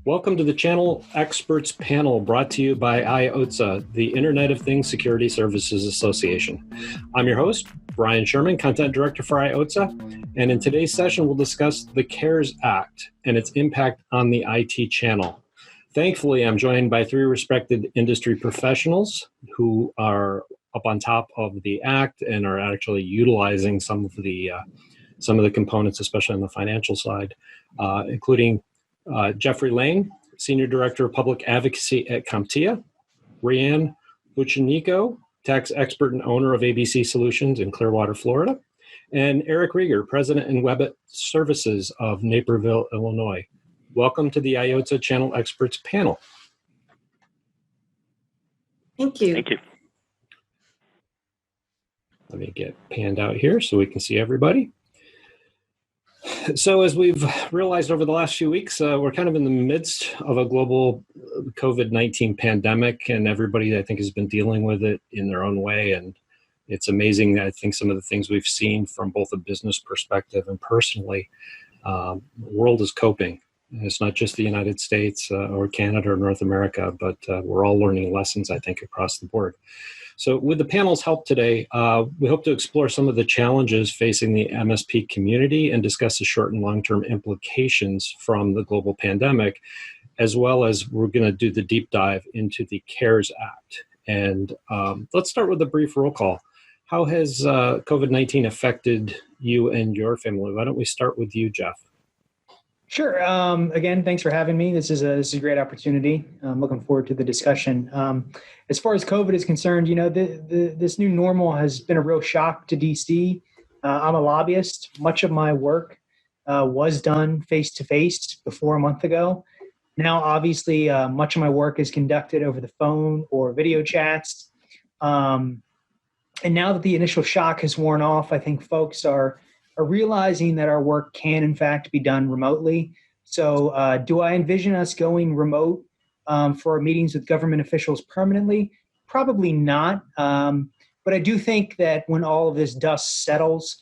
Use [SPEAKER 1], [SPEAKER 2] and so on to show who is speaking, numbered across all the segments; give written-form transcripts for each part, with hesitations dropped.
[SPEAKER 1] Welcome to the Channel Experts Panel brought to you by IoTSSA, the Internet of Things Security Services Association. I'm your host, Brian Sherman, Content Director for IoTSSA, and in today's session we'll discuss the CARES Act and its impact on the IT channel. Thankfully, I'm joined by three respected industry professionals who are up on top of the Act and are actually utilizing some of the components, especially on the financial side, including Geoff Lane, Senior Director of Public Advocacy at CompTIA, Rayanne Buchianico, tax expert and owner of ABC Solutions in Clearwater, Florida, and Eric Rieger, President and WebIT Services of Naperville, Illinois. Welcome to the IoTSSA Channel Experts Panel.
[SPEAKER 2] Thank you.
[SPEAKER 3] Thank you.
[SPEAKER 1] Let me get panned out here so we can see everybody. So as we've realized over the last few weeks, we're kind of in the midst of a global COVID-19 pandemic, and everybody, I think, has been dealing with it in their own way. And it's amazing, I think, some of the things we've seen from both a business perspective and personally, the world is coping. And it's not just the United States or Canada or North America, but we're all learning lessons, I think, across the board. So with the panel's help today, we hope to explore some of the challenges facing the MSP community and discuss the short and long-term implications from the global pandemic, as well as we're going to do the deep dive into the CARES Act. And let's start with a brief roll call. How has COVID-19 affected you and your family? Why don't we start with you, Geoff?
[SPEAKER 4] Sure. Again, thanks for having me. This is a great opportunity. I'm looking forward to the discussion. As far as COVID is concerned, you know, this new normal has been a real shock to DC. I'm a lobbyist. Much of my work was done face-to-face before a month ago. Now, obviously, much of my work is conducted over the phone or video chats. And now that the initial shock has worn off, I think folks are realizing that our work can, in fact, be done remotely. So do I envision us going remote for our meetings with government officials permanently? Probably not. But I do think that when all of this dust settles,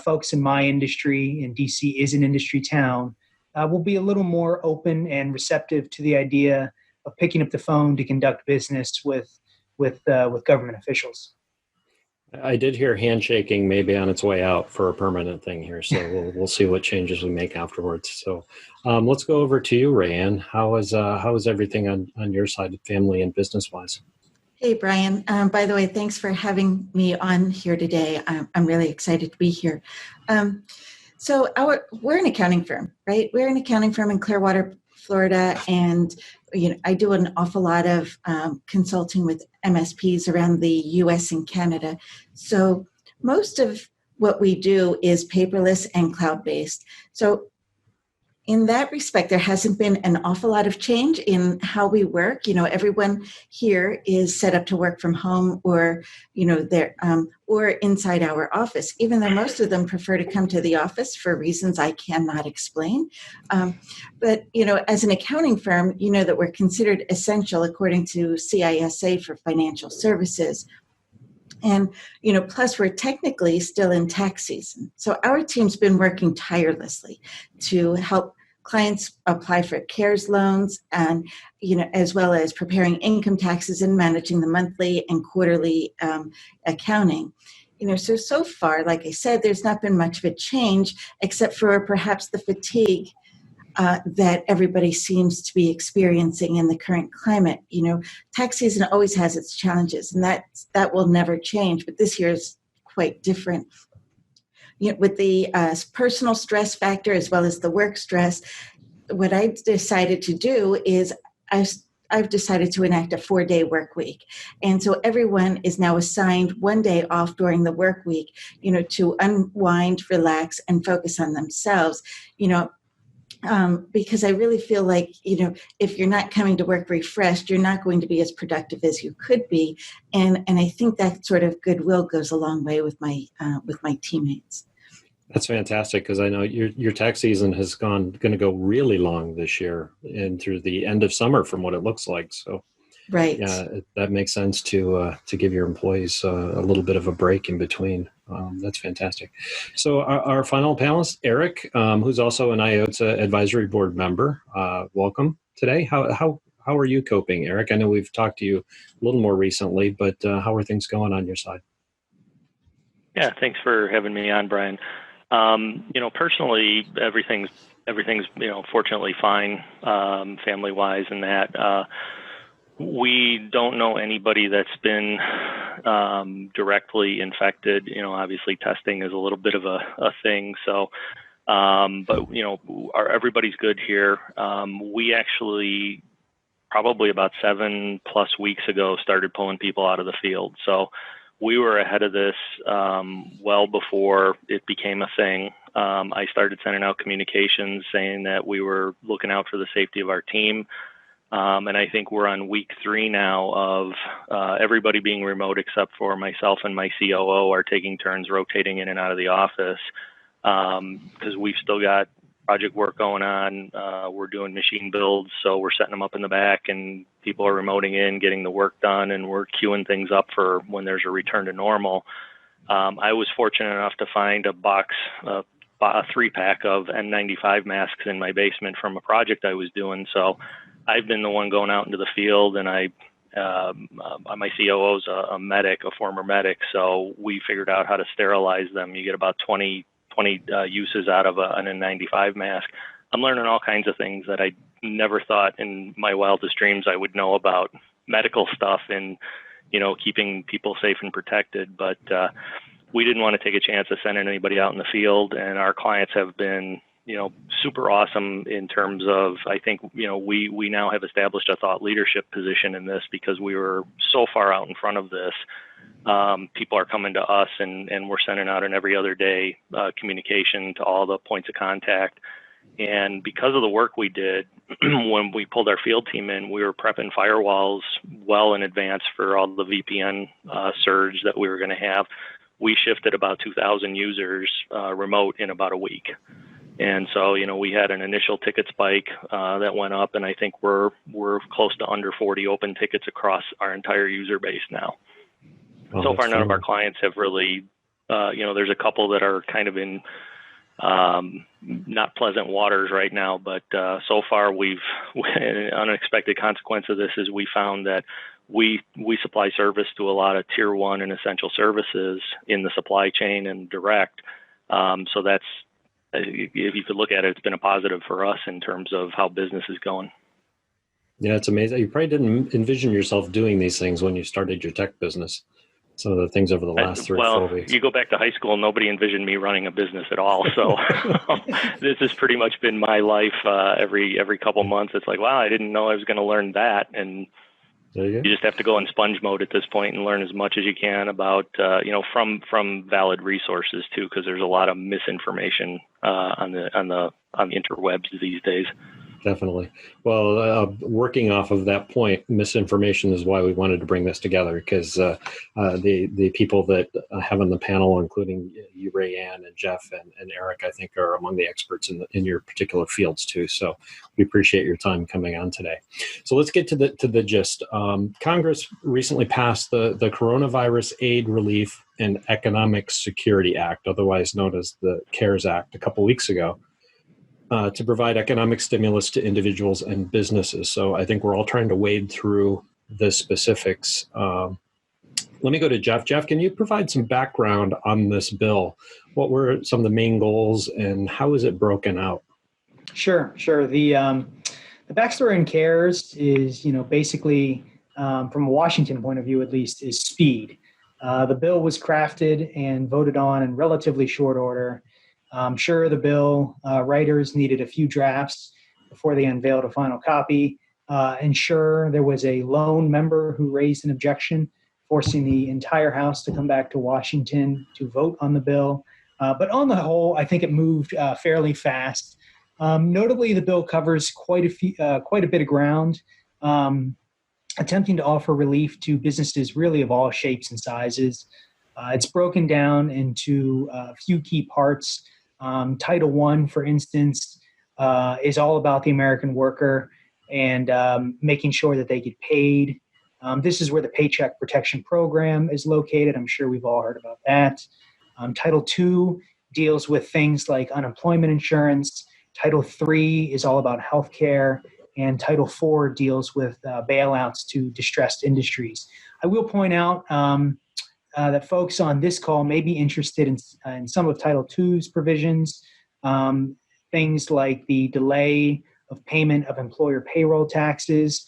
[SPEAKER 4] folks in my industry, and DC is an industry town, will be a little more open and receptive to the idea of picking up the phone to conduct business with government officials.
[SPEAKER 1] I did hear handshaking maybe on its way out for a permanent thing here, so we'll see what changes we make afterwards. So let's go over to you, Rayanne. How is everything on your side, family and business-wise?
[SPEAKER 2] Hey, Brian. By the way, thanks for having me on here today. I'm really excited to be here. So we're an accounting firm, right? We're an accounting firm in Clearwater, Florida, and I do an awful lot of consulting with MSPs around the U.S. and Canada. So most of what we do is paperless and cloud-based. So in that respect, there hasn't been an awful lot of change in how we work. You know, everyone here is set up to work from home or, or inside our office, even though most of them prefer to come to the office for reasons I cannot explain. But, as an accounting firm, you know that we're considered essential according to CISA for financial services. And, plus we're technically still in tax season. So our team's been working tirelessly to help clients apply for CARES loans and, as well as preparing income taxes and managing the monthly and quarterly accounting. So far, like I said, there's not been much of a change except for perhaps the fatigue that everybody seems to be experiencing in the current climate. Tax season always has its challenges, and that will never change, but this year is quite different. With the personal stress factor as well as the work stress, what I decided to do is I've decided to enact a 4-day work week. And so everyone is now assigned 1 day off during the work week, to unwind, relax, and focus on themselves, because I really feel like, if you're not coming to work refreshed, you're not going to be as productive as you could be. And I think that sort of goodwill goes a long way with my teammates.
[SPEAKER 1] That's fantastic, because I know your tax season is going to go really long this year and through the end of summer from what it looks like. So,
[SPEAKER 2] right.
[SPEAKER 1] Yeah, that makes sense to give your employees a little bit of a break in between. That's fantastic. So our final panelist, Eric, who's also an IoTSSA Advisory Board member. Welcome today. How are you coping, Eric? I know we've talked to you a little more recently, but how are things going on your side?
[SPEAKER 3] Yeah, thanks for having me on, Brian. Personally, everything's fortunately fine, family-wise, and that. We don't know anybody that's been directly infected. Obviously testing is a little bit of a thing. So, but everybody's good here. We actually probably about 7+ weeks ago started pulling people out of the field. So we were ahead of this well before it became a thing. I started sending out communications saying that we were looking out for the safety of our team. And I think we're on week 3 now of everybody being remote except for myself and my COO are taking turns rotating in and out of the office because we've still got project work going on. We're doing machine builds, so we're setting them up in the back and people are remoting in, getting the work done, and we're queuing things up for when there's a return to normal. I was fortunate enough to find a 3-pack of N95 masks in my basement from a project I was doing. So I've been the one going out into the field, and my COO's a medic, a former medic, so we figured out how to sterilize them. You get about 20 uses out of an N95 mask. I'm learning all kinds of things that I never thought in my wildest dreams I would know about medical stuff and, keeping people safe and protected. But we didn't want to take a chance of sending anybody out in the field, and our clients have been super awesome in terms of, I think, we now have established a thought leadership position in this because we were so far out in front of this. People are coming to us and we're sending out an every other day communication to all the points of contact. And because of the work we did, when we pulled our field team in, we were prepping firewalls well in advance for all the VPN surge that we were going to have. We shifted about 2,000 users remote in about a week. And so, we had an initial ticket spike that went up, and I think we're close to under 40 open tickets across our entire user base now.
[SPEAKER 1] Oh,
[SPEAKER 3] so far, none of our clients have really, there's a couple that are kind of in not pleasant waters right now, but so far an unexpected consequence of this is we found that we supply service to a lot of tier 1 and essential services in the supply chain and direct. So that's, if you could look at it, it's been a positive for us in terms of how business is going.
[SPEAKER 1] Yeah, it's amazing. You probably didn't envision yourself doing these things when you started your tech business. Some of the things over the last 3 or 4 weeks.
[SPEAKER 3] You go back to high school, nobody envisioned me running a business at all. So this has pretty much been my life. Every couple months, it's like, wow, I didn't know I was going to learn that. And you just have to go in sponge mode at this point and learn as much as you can about, from valid resources too, because there's a lot of misinformation on the interwebs these days.
[SPEAKER 1] Definitely. Well, working off of that point, misinformation is why we wanted to bring this together, because the people that have on the panel, including you, Rayanne, and Geoff, and Eric, I think are among the experts in your particular fields too. So we appreciate your time coming on today. So let's get to the gist. Congress recently passed the Coronavirus Aid, Relief, and Economic Security Act, otherwise known as the CARES Act, a couple weeks ago. To provide economic stimulus to individuals and businesses. So I think we're all trying to wade through the specifics. Let me go to Geoff. Geoff, can you provide some background on this bill? What were some of the main goals and how is it broken out?
[SPEAKER 4] Sure. The backstory in CARES is, basically, from a Washington point of view at least, is speed. The bill was crafted and voted on in relatively short order. I'm sure the bill writers needed a few drafts before they unveiled a final copy. And sure, there was a lone member who raised an objection, forcing the entire House to come back to Washington to vote on the bill. But on the whole, I think it moved fairly fast. Notably, the bill covers quite a bit of ground, attempting to offer relief to businesses really of all shapes and sizes. It's broken down into a few key parts. Title I, for instance, is all about the American worker and making sure that they get paid. This is where the Paycheck Protection Program is located. I'm sure we've all heard about that. Title II deals with things like unemployment insurance. Title III is all about healthcare, and Title IV deals with bailouts to distressed industries. I will point out that folks on this call may be interested in some of Title II's provisions, things like the delay of payment of employer payroll taxes,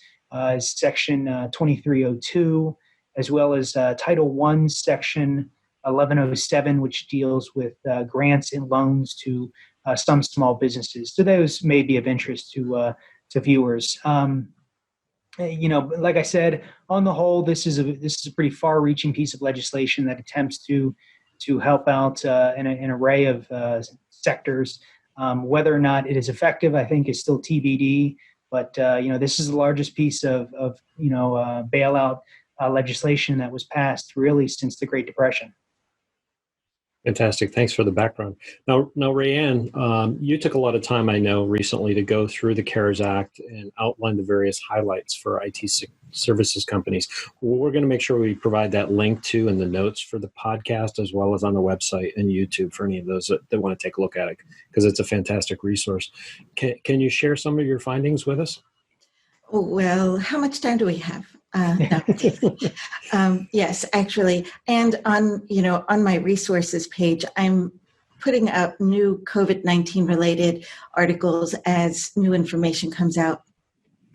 [SPEAKER 4] Section 2302, as well as Title I, Section 1107, which deals with grants and loans to some small businesses. So those may be of interest to viewers. Like I said, on the whole, this is a pretty far-reaching piece of legislation that attempts to help out an array of sectors. Whether or not it is effective, I think, is still TBD. But this is the largest piece of bailout legislation that was passed really since the Great Depression.
[SPEAKER 1] Fantastic. Thanks for the background. Now, Rayanne, you took a lot of time, I know, recently to go through the CARES Act and outline the various highlights for IT services companies. We're going to make sure we provide that link to in the notes for the podcast, as well as on the website and YouTube for any of those that want to take a look at it, because it's a fantastic resource. Can you share some of your findings with us?
[SPEAKER 2] Oh, well, how much time do we have? No. Yes, actually. And on my resources page, I'm putting up new COVID-19 related articles as new information comes out,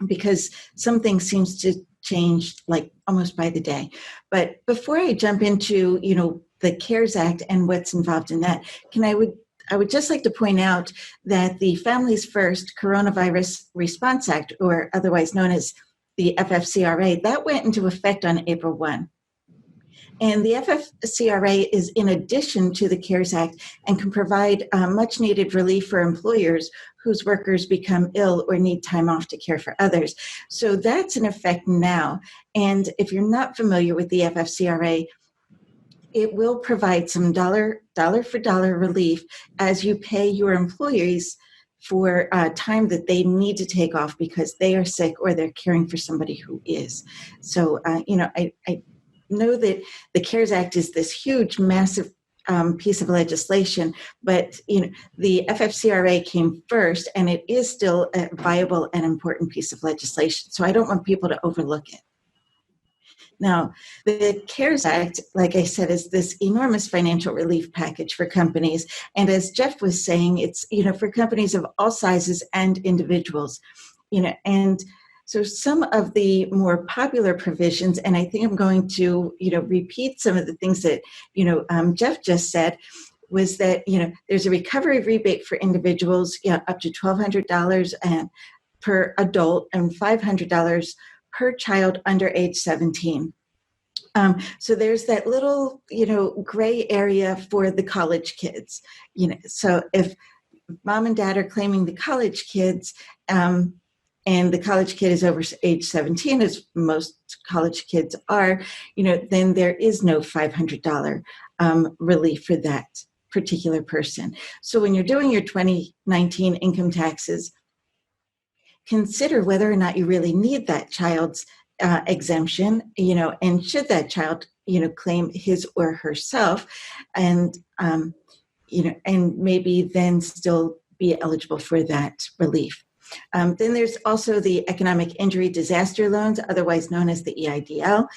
[SPEAKER 2] because something seems to change like almost by the day. But before I jump into, the CARES Act and what's involved in that, I would just like to point out that the Families First Coronavirus Response Act, or otherwise known as the FFCRA, that went into effect on April 1. And the FFCRA is in addition to the CARES Act and can provide much needed relief for employers whose workers become ill or need time off to care for others. So that's in effect now. And if you're not familiar with the FFCRA, it will provide some dollar for dollar relief as you pay your employees for time that they need to take off because they are sick or they're caring for somebody who is. So, I know that the CARES Act is this huge, massive piece of legislation, but the FFCRA came first, and it is still a viable and important piece of legislation. So I don't want people to overlook it. Now, the CARES Act, like I said, is this enormous financial relief package for companies. And as Geoff was saying, it's, for companies of all sizes and individuals, and so some of the more popular provisions, and I think I'm going to, repeat some of the things that, Geoff just said, was that, there's a recovery rebate for individuals, up to $1,200 and per adult and $500 per child under age 17. So there's that little, gray area for the college kids. So if mom and dad are claiming the college kids, and the college kid is over age 17, as most college kids are, then there is no $500 relief for that particular person. So when you're doing your 2019 income taxes, consider whether or not you really need that child's exemption, and should that child, claim his or herself, and, and maybe then still be eligible for that relief. Then there's also the economic injury disaster loans, otherwise known as the EIDL.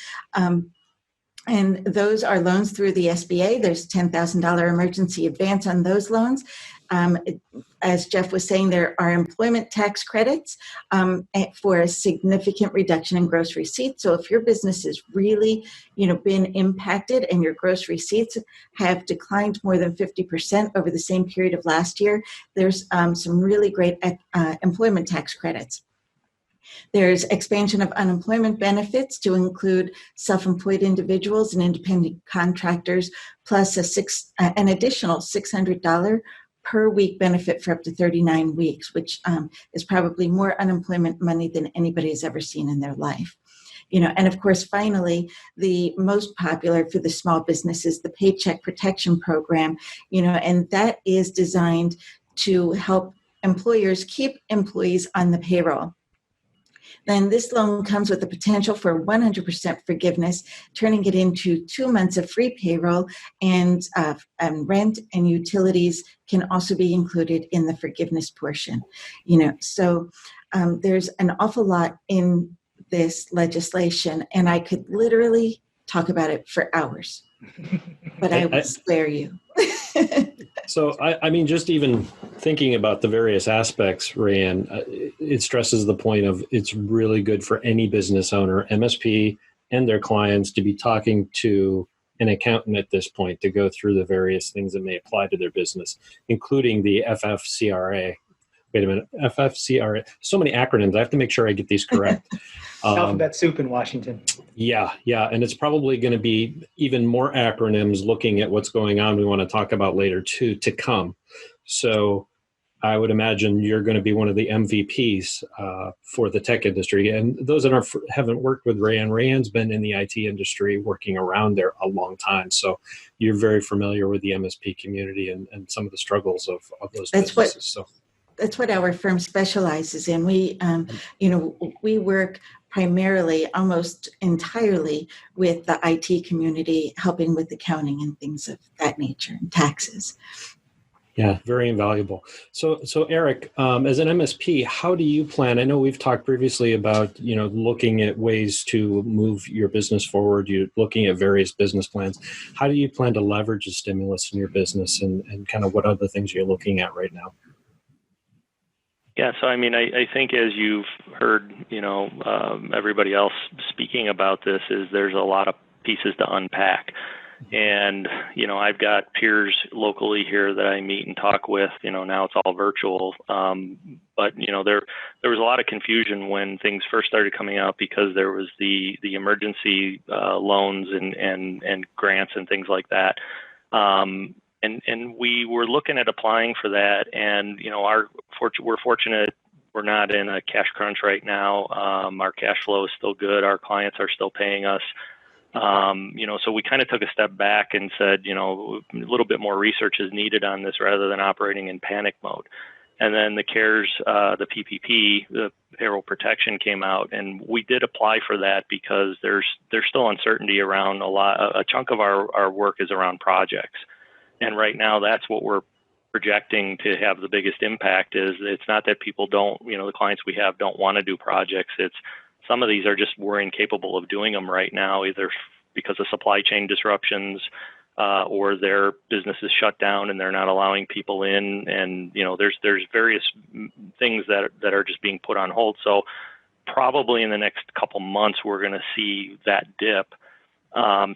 [SPEAKER 2] And those are loans through the SBA. There's $10,000 emergency advance on those loans. As Geoff was saying, there are employment tax credits for a significant reduction in gross receipts. So if your business has really, been impacted and your gross receipts have declined more than 50% over the same period of last year, there's some really great employment tax credits. There's expansion of unemployment benefits to include self-employed individuals and independent contractors, plus an additional $600 per week benefit for up to 39 weeks, which is probably more unemployment money than anybody has ever seen in their life. And of course, finally, the most popular for the small businesses, the Paycheck Protection Program, and that is designed to help employers keep employees on the payroll. Then this loan comes with the potential for 100% forgiveness, turning it into 2 months of free payroll, and rent and utilities can also be included in the forgiveness portion. So there's an awful lot in this legislation, and I could literally talk about it for hours, but I will spare you.
[SPEAKER 1] So, I mean, just even thinking about the various aspects, Rayanne, it stresses the point of it's really good for any business owner, MSP, and their clients to be talking to an accountant at this point to go through the various things that may apply to their business, including the FFCRA. Wait a minute, FFCRA. So many acronyms. I have to make sure I get these correct.
[SPEAKER 4] Alphabet soup in Washington.
[SPEAKER 1] Yeah. And it's probably going to be even more acronyms looking at what's going on we want to talk about later too to come. So I would imagine you're going to be one of the MVPs for the tech industry. And those that haven't worked with Rayanne's been in the IT industry working around there a long time. So you're very familiar with the MSP community and some of the struggles of those businesses.
[SPEAKER 2] That's what our firm specializes in. We work primarily, almost entirely, with the IT community, helping with accounting and things of that nature, and taxes.
[SPEAKER 1] Yeah, very invaluable. So Eric, as an MSP, how do you plan? I know we've talked previously about, looking at ways to move your business forward. You're looking at various business plans. How do you plan to leverage the stimulus in your business and kind of what other things you're looking at right now?
[SPEAKER 3] Yeah, so I mean, I think as you've heard, everybody else speaking about this, is there's a lot of pieces to unpack. And, I've got peers locally here that I meet and talk with, now it's all virtual. But, there was a lot of confusion when things first started coming out because there was the emergency loans and grants and things like that. And we were looking at applying for that, and we're fortunate we're not in a cash crunch right now. Our cash flow is still good. Our clients are still paying us. So we kind of took a step back and said, a little bit more research is needed on this rather than operating in panic mode. And then the CARES, the PPP, the payroll protection came out, and we did apply for that because there's still uncertainty around a chunk of our work is around projects. And right now, that's what we're projecting to have the biggest impact. Is it's not that people don't, the clients we have don't want to do projects. It's some of these we're incapable of doing them right now, either because of supply chain disruptions or their business is shut down and they're not allowing people in. And, there's various things that are just being put on hold. So probably in the next couple months, we're going to see that dip.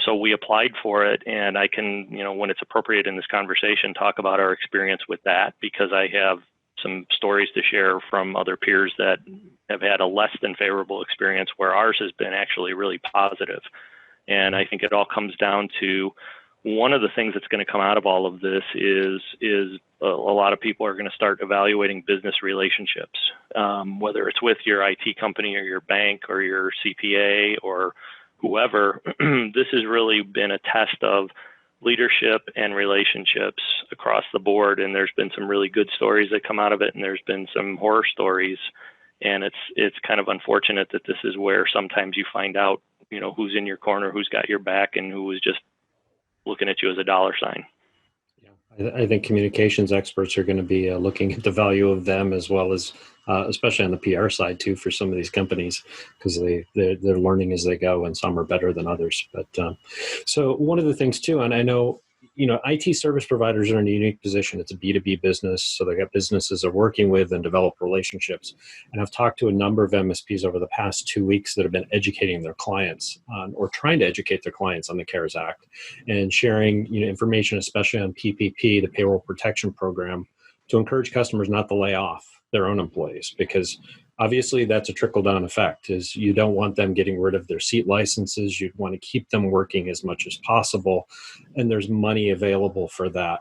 [SPEAKER 3] So we applied for it, and I can, when it's appropriate in this conversation, talk about our experience with that, because I have some stories to share from other peers that have had a less than favorable experience where ours has been actually really positive. And I think it all comes down to one of the things that's going to come out of all of this is a lot of people are going to start evaluating business relationships, whether it's with your IT company or your bank or your CPA or whoever. This has really been a test of leadership and relationships across the board. And there's been some really good stories that come out of it, and there's been some horror stories. And it's kind of unfortunate that this is where sometimes you find out, who's in your corner, who's got your back, and who is just looking at you as a dollar sign.
[SPEAKER 1] Yeah, I think communications experts are going to be looking at the value of them, as well as especially on the PR side too, for some of these companies, because they're learning as they go, and some are better than others. But so one of the things too, and I know IT service providers are in a unique position. It's a B2B business, so they got businesses they're working with and develop relationships. And I've talked to a number of MSPs over the past 2 weeks that have been educating their clients on, or trying to educate their clients on the CARES Act, and sharing information, especially on PPP, the Payroll Protection Program, to encourage customers not to lay off their own employees, because obviously that's a trickle-down effect. Is you don't want them getting rid of their seat licenses. You'd want to keep them working as much as possible, and there's money available for that.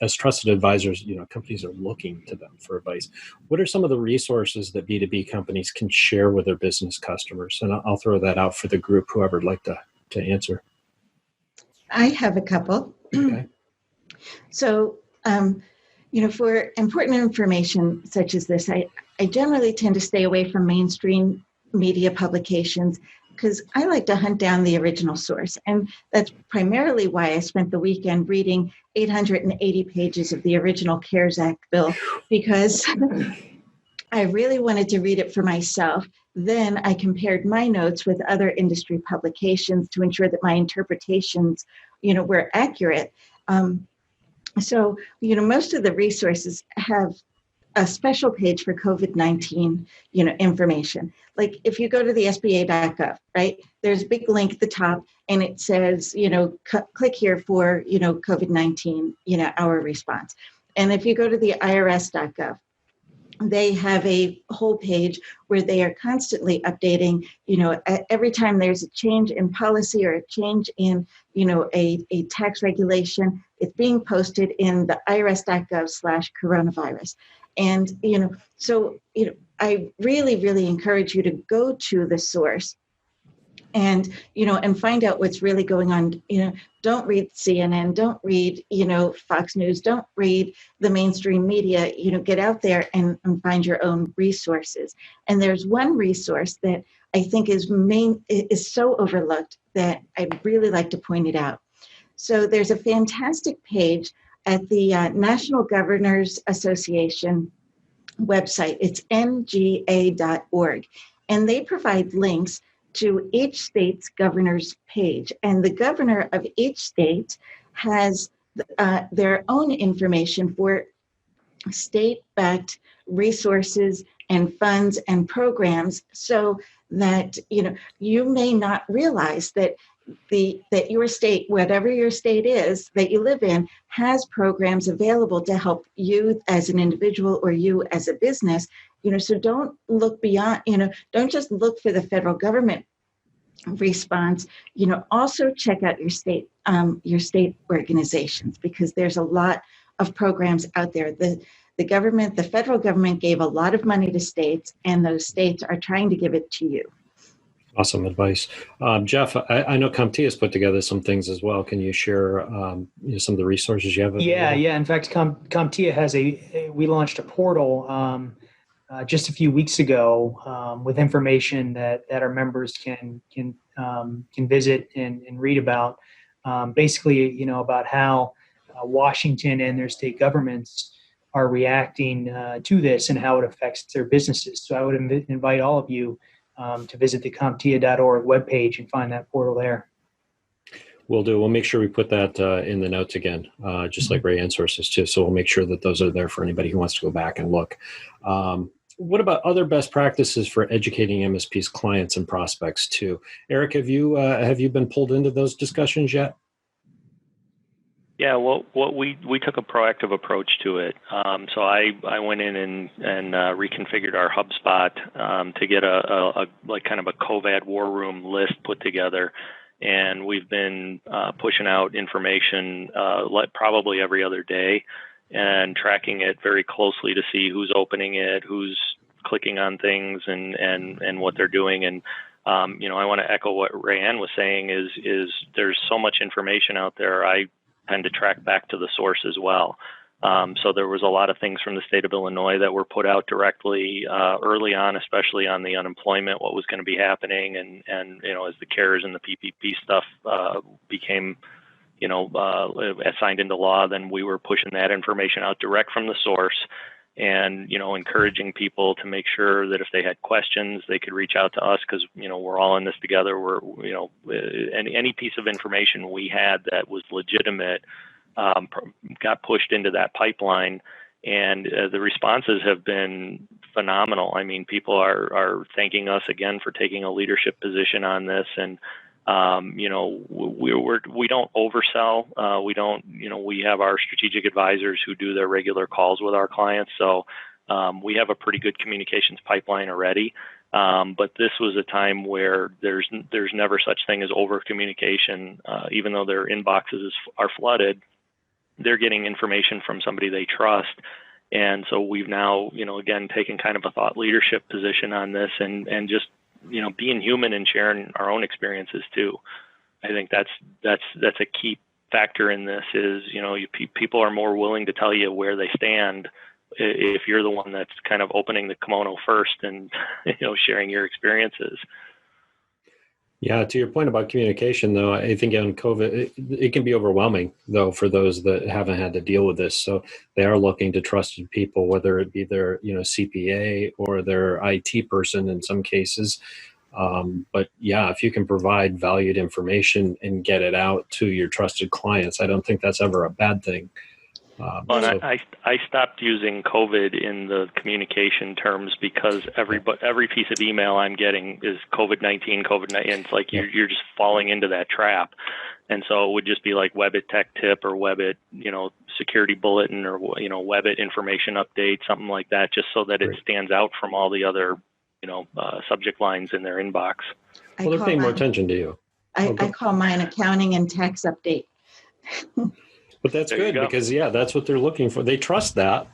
[SPEAKER 1] As trusted advisors, companies are looking to them for advice. What are some of the resources that B2B companies can share with their business customers? And I'll throw that out for the group, whoever would like to answer.
[SPEAKER 2] I have a couple.
[SPEAKER 1] Okay.
[SPEAKER 2] So, for important information such as this, I generally tend to stay away from mainstream media publications, because I like to hunt down the original source. And that's primarily why I spent the weekend reading 880 pages of the original CARES Act bill, because I really wanted to read it for myself. Then I compared my notes with other industry publications to ensure that my interpretations, were accurate. So, most of the resources have a special page for COVID-19, information. Like if you go to the SBA.gov, right, there's a big link at the top and it says, click here for, COVID-19, our response. And if you go to the IRS.gov, they have a whole page where they are constantly updating, every time there's a change in policy or a change in, a tax regulation, it's being posted in the irs.gov/coronavirus. And, I really, really encourage you to go to the source and, and find out what's really going on. Don't read CNN, don't read, Fox News, don't read the mainstream media, get out there and find your own resources. And there's one resource that I think is so overlooked that I'd really like to point it out. So there's a fantastic page at the National Governors Association website. It's nga.org. And they provide links to each state's governor's page. And the governor of each state has their own information for state-backed resources and funds and programs, so that you may not realize that that your state, whatever your state is that you live in, has programs available to help you as an individual or you as a business. So don't look beyond, don't just look for the federal government response. Also check out your state organizations, because there's a lot of programs out there. The government, the federal government, gave a lot of money to states, and those states are trying to give it to you.
[SPEAKER 1] Awesome advice. Geoff, I know CompTIA has put together some things as well. Can you share some of the resources you have available?
[SPEAKER 4] Yeah. In fact, CompTIA has we launched a portal just a few weeks ago with information that our members can visit and read about. Basically, about how Washington and their state governments are reacting to this and how it affects their businesses. So I would invite all of you to visit the CompTIA.org webpage and find that portal there.
[SPEAKER 1] We'll do. We'll make sure we put that in the notes again, just like Rayanne sources too. So we'll make sure that those are there for anybody who wants to go back and look. What about other best practices for educating MSPs, clients, and prospects too? Eric, have you been pulled into those discussions yet?
[SPEAKER 3] Yeah, well, we took a proactive approach to it. So I went in and reconfigured our HubSpot to get a kind of a COVID war room list put together, and we've been pushing out information probably every other day and tracking it very closely to see who's opening it, who's clicking on things, and what they're doing. And I want to echo what Rayanne was saying is there's so much information out there. I tend to track back to the source as well. So there was a lot of things from the state of Illinois that were put out directly early on, especially on the unemployment, what was going to be happening, and as the CARES and the PPP stuff became signed into law, then we were pushing that information out direct from the source, and encouraging people to make sure that if they had questions, they could reach out to us, because we're all in this together. We're any piece of information we had that was legitimate got pushed into that pipeline, and the responses have been phenomenal. I mean, people are thanking us again for taking a leadership position on this, and we don't oversell. We have our strategic advisors who do their regular calls with our clients. So we have a pretty good communications pipeline already. But this was a time where there's never such thing as over communication. Even though their inboxes are flooded, they're getting information from somebody they trust. And so we've now, again, taken kind of a thought leadership position on this, and just being human and sharing our own experiences too. I think that's a key factor in this is, people are more willing to tell you where they stand if you're the one that's kind of opening the kimono first and, sharing your experiences.
[SPEAKER 1] Yeah, to your point about communication, though, I think on COVID, it can be overwhelming, though, for those that haven't had to deal with this. So they are looking to trusted people, whether it be their CPA or their IT person in some cases. But yeah, if you can provide valued information and get it out to your trusted clients, I don't think that's ever a bad thing.
[SPEAKER 3] I stopped using COVID in the communication terms because every piece of email I'm getting is COVID-19. It's like you're just falling into that trap. And so it would just be like WebIT Tech Tip or WebIT, Security Bulletin or, WebIT Information Update, something like that, just so that it stands out from all the other, subject lines in their inbox.
[SPEAKER 1] Well, they're paying more attention to you.
[SPEAKER 2] I call mine accounting and tax update.
[SPEAKER 1] But that's good because, that's what they're looking for. They trust that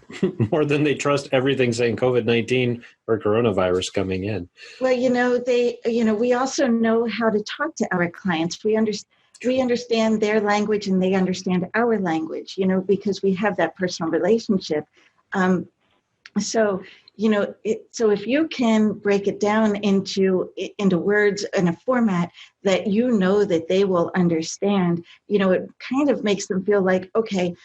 [SPEAKER 1] more than they trust everything saying COVID-19 or coronavirus coming in.
[SPEAKER 2] Well, we also know how to talk to our clients. We understand their language and they understand our language, because we have that personal relationship. So if you can break it down into words in a format that that they will understand, it kind of makes them feel like, okay,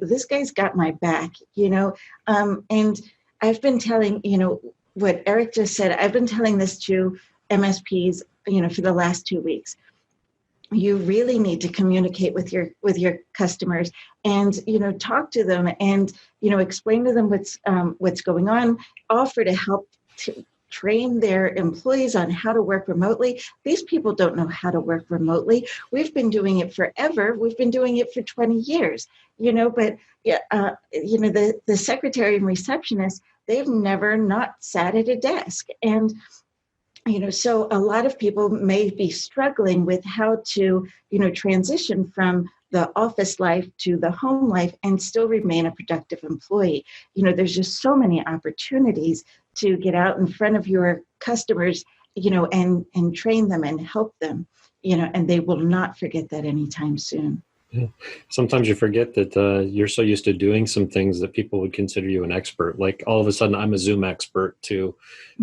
[SPEAKER 2] this guy's got my back, and I've been telling, what Eric just said, I've been telling this to MSPs, for the last 2 weeks. You really need to communicate with your customers and talk to them and explain to them what's going on, offer to help to train their employees on how to work remotely. These people don't know how to work remotely. We've been doing it forever. We've been doing it for 20 years, but the secretary and receptionist, they've never not sat at a desk. And so a lot of people may be struggling with how to, transition from the office life to the home life and still remain a productive employee. There's just so many opportunities to get out in front of your customers, and train them and help them, and they will not forget that anytime soon.
[SPEAKER 1] Yeah. Sometimes you forget that you're so used to doing some things that people would consider you an expert. Like all of a sudden, I'm a Zoom expert to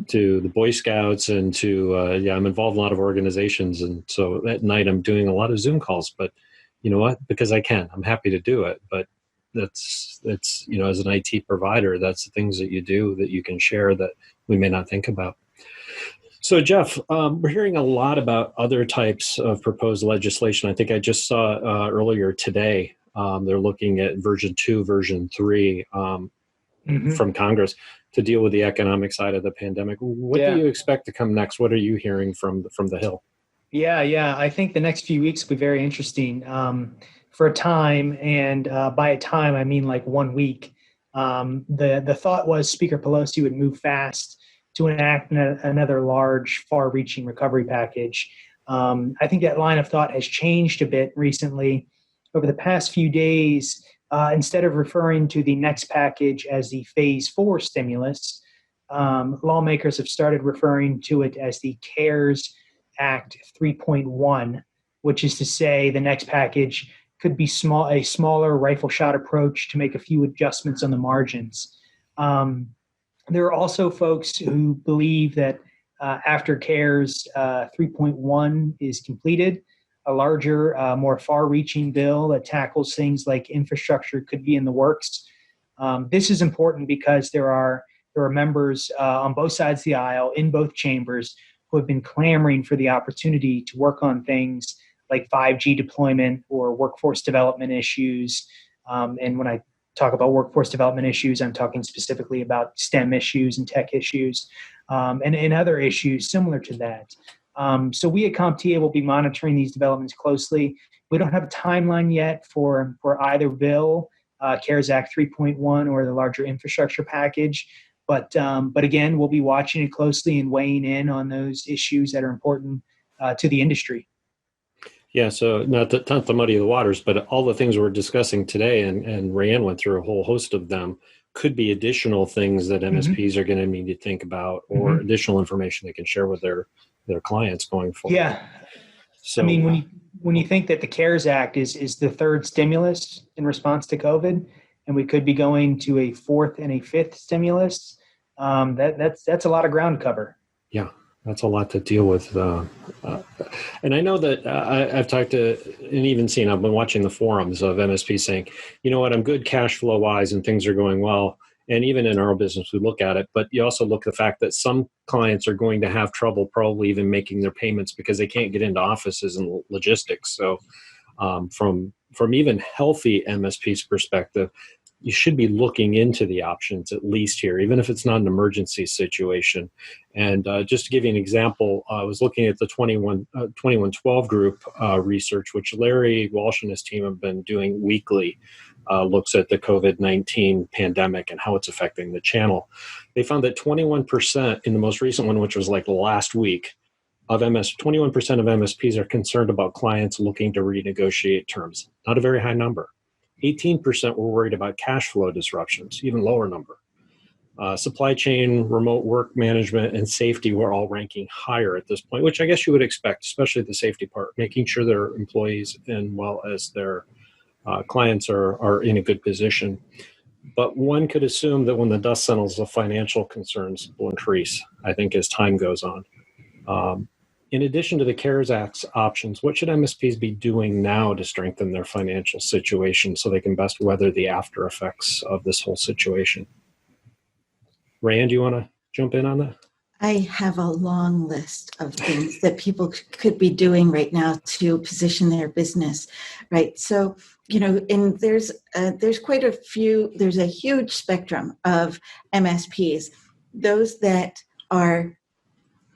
[SPEAKER 1] the Boy Scouts and to I'm involved in a lot of organizations, and so at night I'm doing a lot of Zoom calls. But you know what? Because I can, I'm happy to do it. But that's as an IT provider, that's the things that you do that you can share that we may not think about. So, Geoff, we're hearing a lot about other types of proposed legislation. I think I just saw earlier today, they're looking at version 2, version 3 from Congress to deal with the economic side of the pandemic. What do you expect to come next? What are you hearing from the Hill?
[SPEAKER 4] Yeah. I think the next few weeks will be very interesting for a time. And by a time, I mean like 1 week. The thought was Speaker Pelosi would move fast to enact another large, far-reaching recovery package. I think that line of thought has changed a bit recently. Over the past few days, instead of referring to the next package as the Phase 4 stimulus, lawmakers have started referring to it as the CARES Act 3.1, which is to say the next package could be a smaller rifle shot approach to make a few adjustments on the margins. There are also folks who believe that after CARES 3.1 is completed, a larger, more far-reaching bill that tackles things like infrastructure could be in the works. This is important because there are members on both sides of the aisle in both chambers who have been clamoring for the opportunity to work on things like 5G deployment or workforce development issues. And when I talk about workforce development issues, I'm talking specifically about STEM issues and tech issues and other issues similar to that. So we at CompTIA will be monitoring these developments closely. We don't have a timeline yet for either bill, CARES Act 3.1 or the larger infrastructure package. But again, we'll be watching it closely and weighing in on those issues that are important to the industry.
[SPEAKER 1] Yeah, so not to muddy the waters, but all the things we're discussing today, and Rayanne went through a whole host of them, could be additional things that MSPs are going to need to think about or additional information they can share with their clients going forward.
[SPEAKER 4] Yeah.
[SPEAKER 1] So,
[SPEAKER 4] I mean, when you think that the CARES Act is the third stimulus in response to COVID, and we could be going to a fourth and a fifth stimulus. That's a lot of ground to cover.
[SPEAKER 1] Yeah, that's a lot to deal with. And I know that I've talked to and even seen, I've been watching the forums of MSP saying, you know what, I'm good cash flow wise and things are going well. And even in our business, we look at it, but you also look at the fact that some clients are going to have trouble probably even making their payments because they can't get into offices and logistics. So from even healthy MSP's perspective, you should be looking into the options at least here, even if it's not an emergency situation. And just to give you an example, I was looking at the 2112 group research, which Larry Walsh and his team have been doing weekly, looks at the COVID-19 pandemic and how it's affecting the channel. They found that 21% in the most recent one, which was like last week, 21% of MSPs are concerned about clients looking to renegotiate terms. Not a very high number. 18% were worried about cash flow disruptions, even lower number. Supply chain, remote work management, and safety were all ranking higher at this point, which I guess you would expect, especially the safety part, making sure their employees as well as their clients are in a good position. But one could assume that when the dust settles, the financial concerns will increase, I think, as time goes on. In addition to the CARES Act options, what should MSPs be doing now to strengthen their financial situation so they can best weather the after effects of this whole situation? Rayanne, do you want to jump in on that?
[SPEAKER 2] I have a long list of things that people could be doing right now to position their business, right? So, and there's quite a few, there's a huge spectrum of MSPs, those that are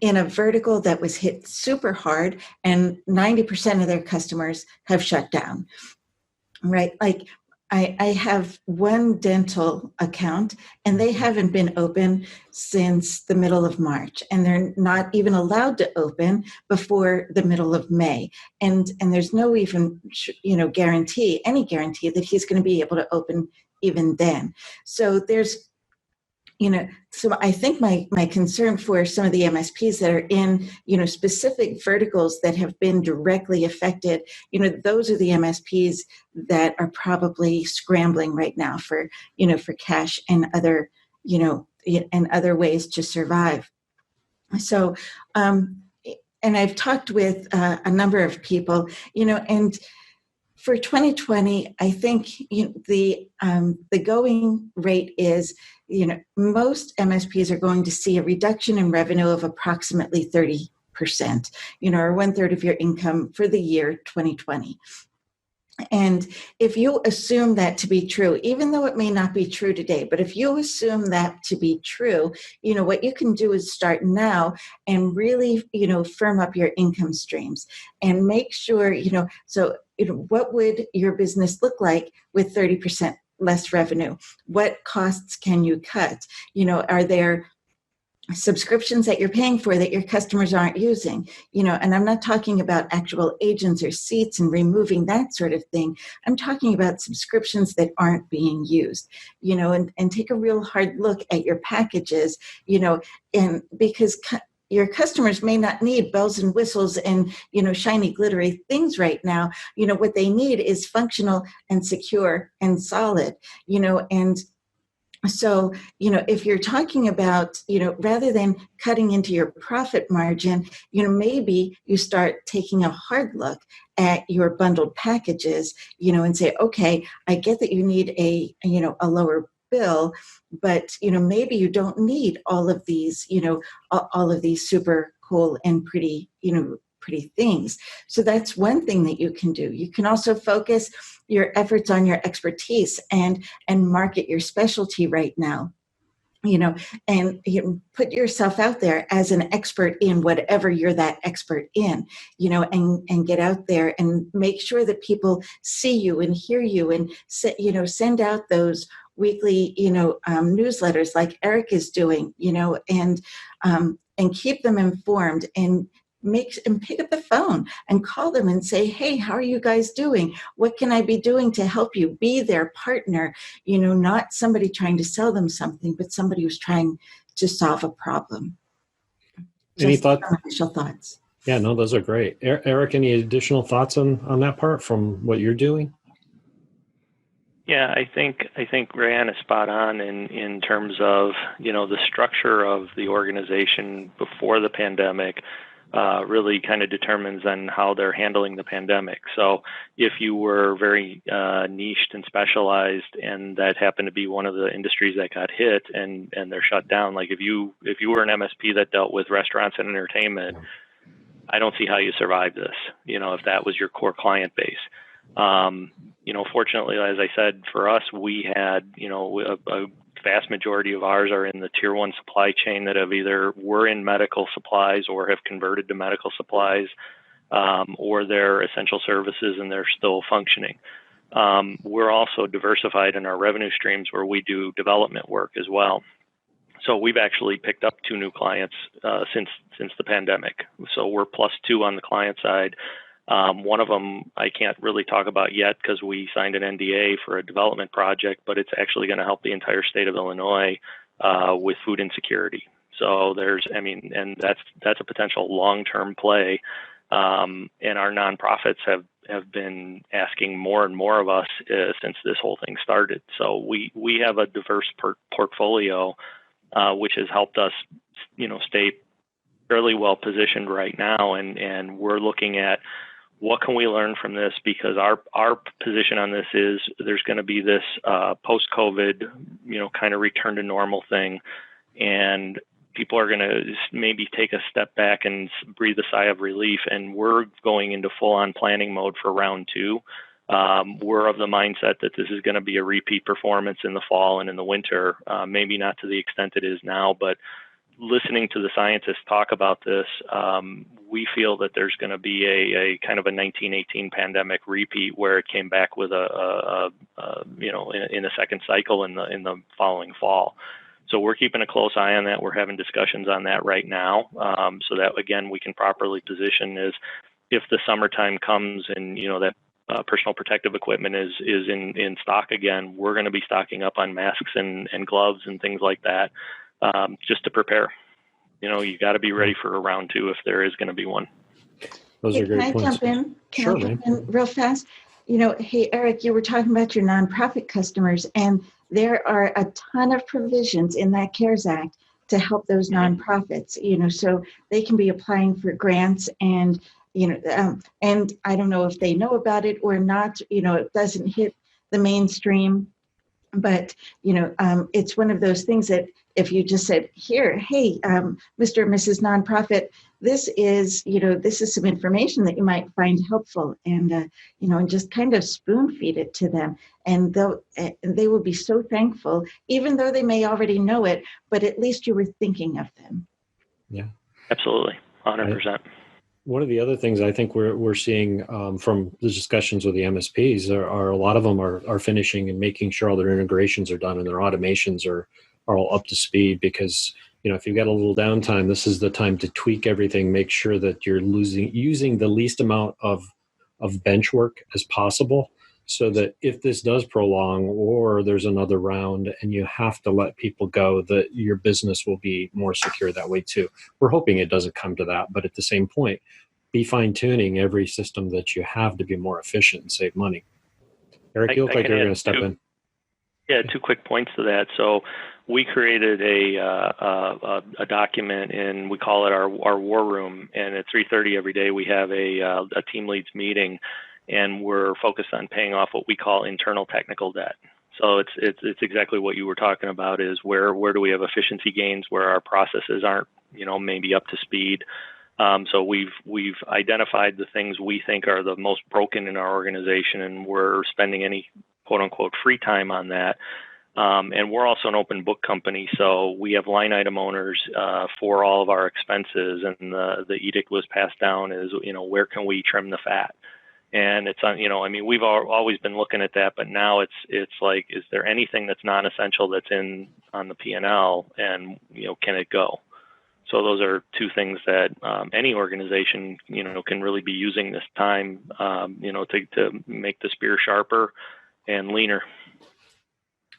[SPEAKER 2] in a vertical that was hit super hard and 90% of their customers have shut down, right? Like I have one dental account and they haven't been open since the middle of March, and they're not even allowed to open before the middle of May. And there's no even, guarantee that he's going to be able to open even then. So there's, so I think my concern for some of the MSPs that are in, specific verticals that have been directly affected, those are the MSPs that are probably scrambling right now for cash and other, and other ways to survive. So, and I've talked with a number of people, and for 2020, I think the going rate is, most MSPs are going to see a reduction in revenue of approximately 30%, or 1/3 of your income for the year 2020. And if you assume that to be true, even though it may not be true today, but if you assume that to be true, what you can do is start now and really, firm up your income streams and make sure, what would your business look like with 30% less revenue? What costs can you cut? Are there subscriptions that you're paying for that your customers aren't using, and I'm not talking about actual agents or seats and removing that sort of thing. I'm talking about subscriptions that aren't being used, and take a real hard look at your packages, and because your customers may not need bells and whistles and, shiny, glittery things right now. What they need is functional and secure and solid, and so, if you're talking about, rather than cutting into your profit margin, maybe you start taking a hard look at your bundled packages, and say, okay, I get that you need a lower bill, but, maybe you don't need all of these, all of these super cool and pretty, pretty things. So that's one thing that you can do. You can also focus your efforts on your expertise and market your specialty right now, and put yourself out there as an expert in whatever you're that expert in, and get out there and make sure that people see you and hear you, and send out those weekly, newsletters like Eric is doing, and keep them informed, and pick up the phone and call them and say, hey, how are you guys doing? What can I be doing to help you? Be their partner, not somebody trying to sell them something, but somebody who's trying to solve a problem.
[SPEAKER 1] Any thoughts?
[SPEAKER 2] Initial thoughts.
[SPEAKER 1] Yeah, no, those are great. Eric, any additional thoughts on that part from what you're doing?
[SPEAKER 3] Yeah, I think Rayanne is spot on in terms of, the structure of the organization before the pandemic really kind of determines then how they're handling the pandemic. So if you were very niched and specialized, and that happened to be one of the industries that got hit and they're shut down, like if you were an MSP that dealt with restaurants and entertainment, I don't see how you survive this, if that was your core client base. Fortunately, as I said, for us, we had, a vast majority of ours are in the tier 1 supply chain that have either were in medical supplies or have converted to medical supplies, or they're essential services and they're still functioning. We're also diversified in our revenue streams where we do development work as well. So we've actually picked up 2 new clients since the pandemic. So we're +2 on the client side. One of them I can't really talk about yet because we signed an NDA for a development project, but it's actually going to help the entire state of Illinois with food insecurity. So and that's a potential long-term play. And our nonprofits have been asking more and more of us since this whole thing started. So we have a diverse portfolio, which has helped us, stay fairly well positioned right now. And we're looking at what can we learn from this, because our position on this is there's going to be this post-COVID, kind of return to normal thing. And people are going to maybe take a step back and breathe a sigh of relief. And we're going into full-on planning mode for round 2. We're of the mindset that this is going to be a repeat performance in the fall and in the winter, maybe not to the extent it is now, but listening to the scientists talk about this, we feel that there's going to be a kind of a 1918 pandemic repeat where it came back with in a second cycle in the following fall. So we're keeping a close eye on that. We're having discussions on that right now, so that again we can properly position is if the summertime comes and that personal protective equipment is in stock again, we're going to be stocking up on masks and gloves and things like that. Just to prepare, you got to be ready for a round 2 if there is going to be one.
[SPEAKER 1] Those are great points.
[SPEAKER 2] Can
[SPEAKER 1] Sure,
[SPEAKER 2] I jump in real fast? Hey, Eric, you were talking about your nonprofit customers, and there are a ton of provisions in that CARES Act to help those nonprofits, so they can be applying for grants and, and I don't know if they know about it or not, it doesn't hit the mainstream. But, it's one of those things that if you just said, here, hey, Mr. and Mrs. Nonprofit, this is some information that you might find helpful, and, and just kind of spoon feed it to them. And they will be so thankful, even though they may already know it, but at least you were thinking of them.
[SPEAKER 1] Yeah,
[SPEAKER 3] absolutely. 100%.
[SPEAKER 1] One of the other things I think we're seeing from the discussions with the MSPs are a lot of them are finishing and making sure all their integrations are done and their automations are all up to speed, because if you've got a little downtime, this is the time to tweak everything, make sure that you're using the least amount of bench work as possible, so that if this does prolong or there's another round and you have to let people go, that your business will be more secure that way too. We're hoping it doesn't come to that, but at the same point, be fine-tuning every system that you have to be more efficient and save money. Eric, you look like you're going to step in.
[SPEAKER 3] Yeah, 2 quick points to that. So we created a document, and we call it our war room. And at 3:30 every day, we have a team leads meeting, and we're focused on paying off what we call internal technical debt. So it's exactly what you were talking about, is where do we have efficiency gains, where our processes aren't maybe up to speed. So we've identified the things we think are the most broken in our organization, and we're spending any quote unquote free time on that. And we're also an open book company, so we have line item owners for all of our expenses. And the edict was passed down is, where can we trim the fat? And it's on, we've always been looking at that, but now it's like, is there anything that's non-essential that's on the P&L, and can it go? So those are 2 things that any organization can really be using this time to make the spear sharper and leaner.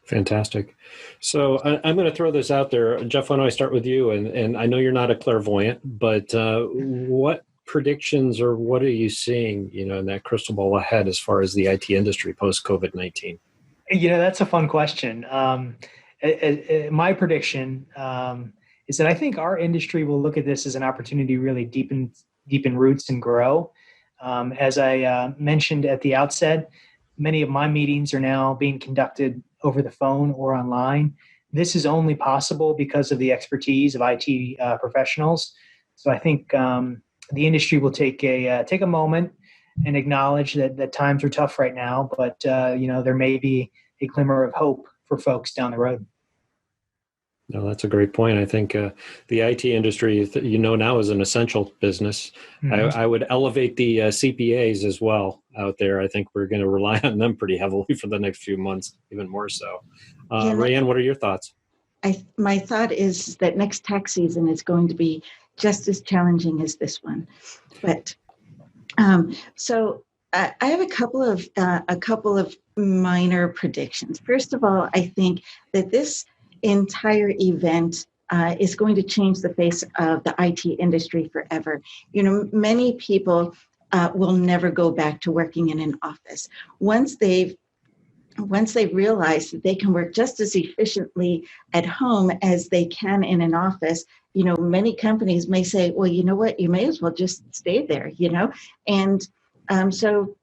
[SPEAKER 1] Fantastic. So I'm going to throw this out there. Geoff, why don't I start with you? And I know you're not a clairvoyant, but what predictions or what are you seeing, in that crystal ball ahead as far as the IT industry post-COVID-19?
[SPEAKER 4] That's a fun question. My prediction is that I think our industry will look at this as an opportunity to really deepen roots and grow. As I mentioned at the outset, many of my meetings are now being conducted over the phone or online. This is only possible because of the expertise of IT professionals. So I think the industry will take a moment and acknowledge that times are tough right now, but there may be a glimmer of hope for folks down the road.
[SPEAKER 1] No, that's a great point. I think the IT industry, now is an essential business. Mm-hmm. I would elevate the CPAs as well out there. I think we're going to rely on them pretty heavily for the next few months, even more so. Rayanne, what are your thoughts?
[SPEAKER 2] My thought is that next tax season is going to be just as challenging as this one. But so I have a couple of minor predictions. First of all, I think that this entire event is going to change the face of the IT industry forever. Many people will never go back to working in an office. Once they realize that they can work just as efficiently at home as they can in an office, many companies may say, well, you know what, you may as well just stay there, And so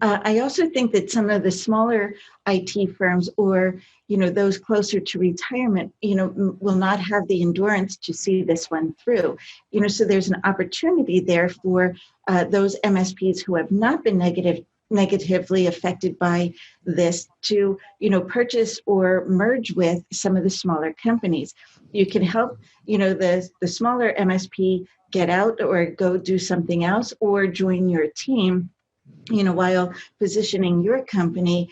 [SPEAKER 2] I also think that some of the smaller IT firms or, those closer to retirement, will not have the endurance to see this one through. So there's an opportunity there for those MSPs who have not been negatively affected by this to, purchase or merge with some of the smaller companies. You can help, the smaller MSP get out or go do something else or join your team, while positioning your company,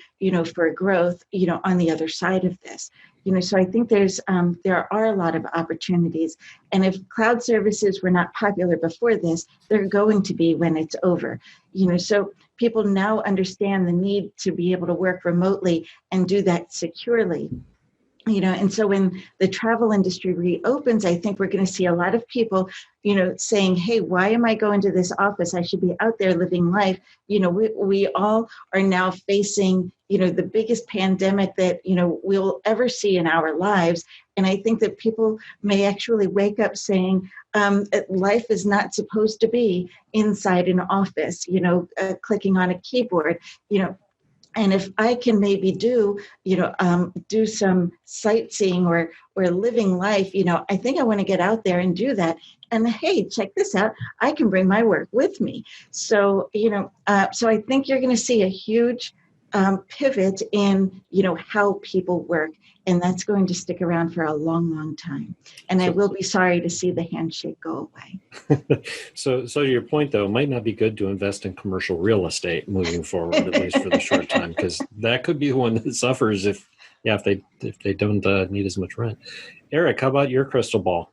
[SPEAKER 2] for growth, on the other side of this. So I think there are a lot of opportunities. And if cloud services were not popular before this, they're going to be when it's over. So people now understand the need to be able to work remotely and do that securely. And so when the travel industry reopens, I think we're going to see a lot of people, saying, hey, why am I going to this office? I should be out there living life. We all are now facing, the biggest pandemic that, we'll ever see in our lives. And I think that people may actually wake up saying, life is not supposed to be inside an office, clicking on a keyboard, And if I can maybe do some sightseeing or living life, I think I want to get out there and do that. And hey, check this out. I can bring my work with me. So, so I think you're going to see a huge pivot in, how people work. And that's going to stick around for a long, long time. And I will be sorry to see the handshake go away.
[SPEAKER 1] So your point, though, it might not be good to invest in commercial real estate moving forward, at least for the short time, because that could be the one that suffers if they don't need as much rent. Eric, how about your crystal ball?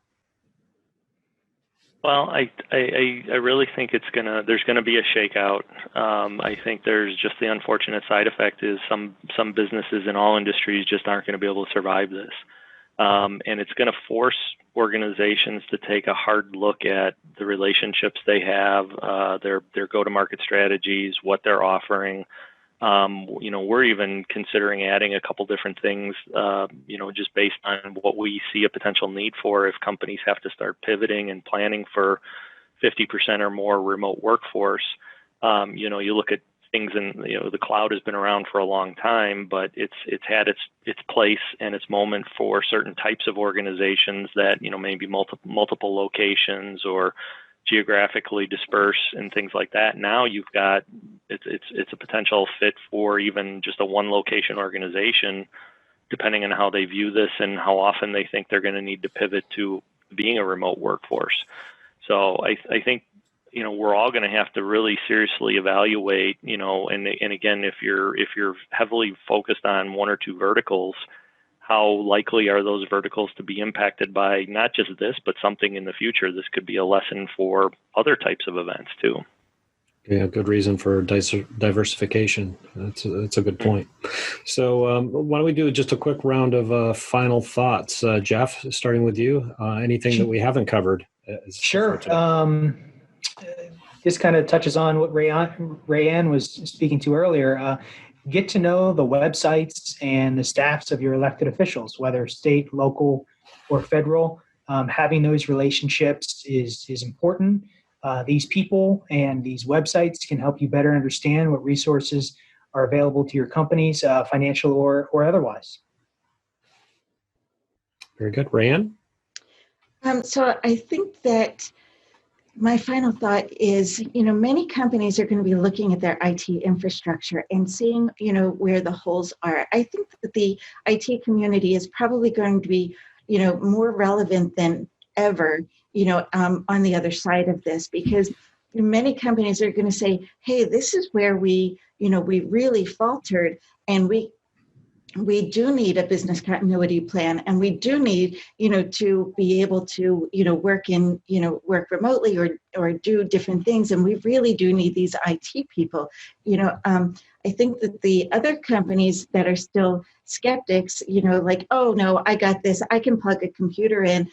[SPEAKER 3] Well, I really think there's gonna be a shakeout. I think there's just the unfortunate side effect is some businesses in all industries just aren't going to be able to survive this, and it's going to force organizations to take a hard look at the relationships they have, their go-to-market strategies, what they're offering. We're even considering adding a couple different things, just based on what we see a potential need for if companies have to start pivoting and planning for 50% or more remote workforce. You look at things and, the cloud has been around for a long time, but it's had its place and its moment for certain types of organizations that, maybe multiple locations or geographically dispersed and things like that. Now you've got it's a potential fit for even just a one location organization, depending on how they view this and how often they think they're going to need to pivot to being a remote workforce. So I think we're all going to have to really seriously evaluate, and again, if you're heavily focused on one or two verticals, how likely are those verticals to be impacted by not just this, but something in the future? This could be a lesson for other types of events too.
[SPEAKER 1] Yeah, good reason for diversification. That's a good point. So why don't we do just a quick round of final thoughts? Geoff, starting with you, anything that we haven't covered?
[SPEAKER 4] Sure. This kind of touches on what Rayanne was speaking to earlier. get to know the websites and the staffs of your elected officials, whether state, local, or federal. Having those relationships is important. These people and these websites can help you better understand what resources are available to your companies, financial or otherwise.
[SPEAKER 1] Very good. Rayanne?
[SPEAKER 2] So I think that my final thought is, many companies are going to be looking at their IT infrastructure and seeing, where the holes are. I think that the IT community is probably going to be, more relevant than ever, on the other side of this, because many companies are going to say, hey, this is where we really faltered, and we do need a business continuity plan, and we do need, to be able to, work remotely or do different things. And we really do need these IT people. I think that the other companies that are still skeptics, like, oh no, I got this, I can plug a computer in,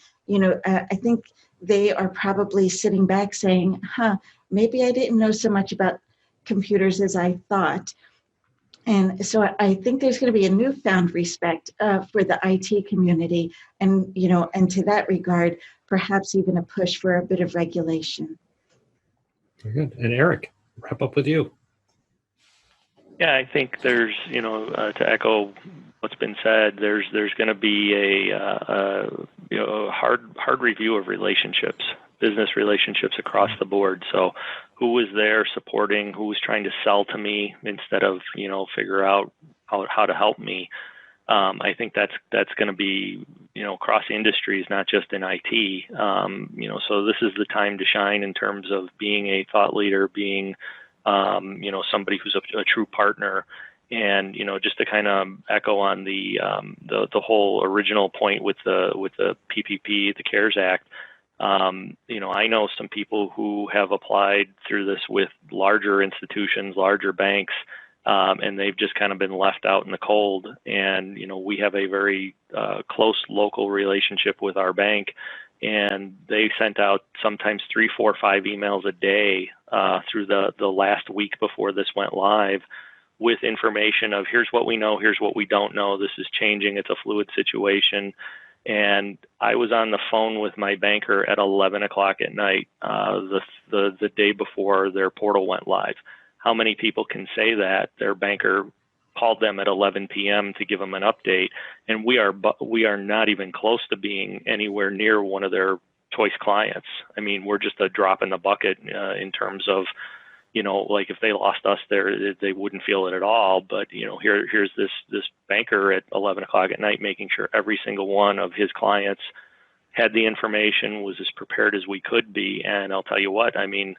[SPEAKER 2] I think they are probably sitting back saying, maybe I didn't know so much about computers as I thought. And so I think there's going to be a newfound respect for the IT community, and and to that regard, perhaps even a push for a bit of regulation.
[SPEAKER 1] Very good. And Eric, wrap up with you.
[SPEAKER 3] Yeah, I think there's, to echo what's been said, there's going to be a hard review of relationships, business relationships across the board. So who was there supporting, who was trying to sell to me instead of, figure out how to help me. I think that's going to be, across industries, not just in IT. So this is the time to shine in terms of being a thought leader, being, somebody who's a true partner. And, just to kind of echo on the whole original point with the PPP, the CARES Act. I know some people who have applied through this with larger institutions, larger banks, and they've just kind of been left out in the cold. And, we have a very close local relationship with our bank, and they sent out sometimes 3, 4, 5 emails a day through the last week before this went live, with information of here's what we know, here's what we don't know, this is changing, it's a fluid situation. And I was on the phone with my banker at 11 o'clock at night, the day before their portal went live. How many people can say that their banker called them at 11 p.m. to give them an update? And we are not even close to being anywhere near one of their choice clients. I mean, we're just a drop in the bucket in terms of, like if they lost us there, they wouldn't feel it at all. But, here's this banker at 11 o'clock at night making sure every single one of his clients had the information, was as prepared as we could be. And I'll tell you what, I mean,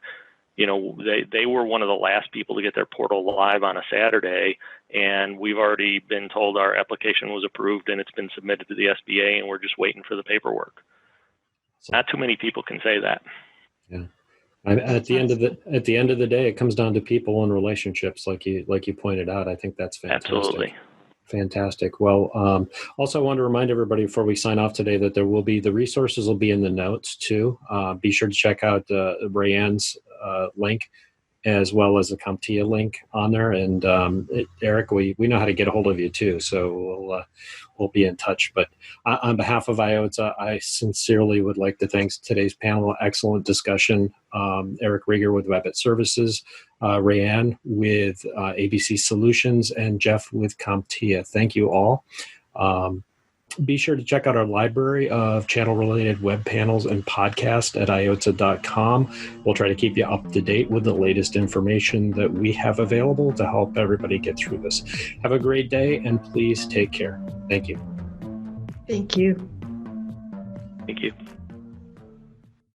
[SPEAKER 3] they were one of the last people to get their portal live on a Saturday, and we've already been told our application was approved and it's been submitted to the SBA, and we're just waiting for the paperwork. Not too many people can say that.
[SPEAKER 1] Yeah. At the end of the day, it comes down to people and relationships, like you pointed out. I think that's fantastic.
[SPEAKER 3] Absolutely.
[SPEAKER 1] Fantastic. Well, also I want to remind everybody before we sign off today that the resources will be in the notes too. Be sure to check out Rayanne's link, as well as the CompTIA link on there. And Eric, we know how to get a hold of you too, so we'll be in touch. But on behalf of IOTSSA, I sincerely would like to thank today's panel. Excellent discussion. Eric Rieger with WebIT Services, Rayanne with ABC Solutions, and Geoff with CompTIA. Thank you all. Be sure to check out our library of channel-related web panels and podcasts at IOTSSA.com. We'll try to keep you up to date with the latest information that we have available to help everybody get through this. Have a great day, and please take care. Thank you.
[SPEAKER 2] Thank you.
[SPEAKER 3] Thank you.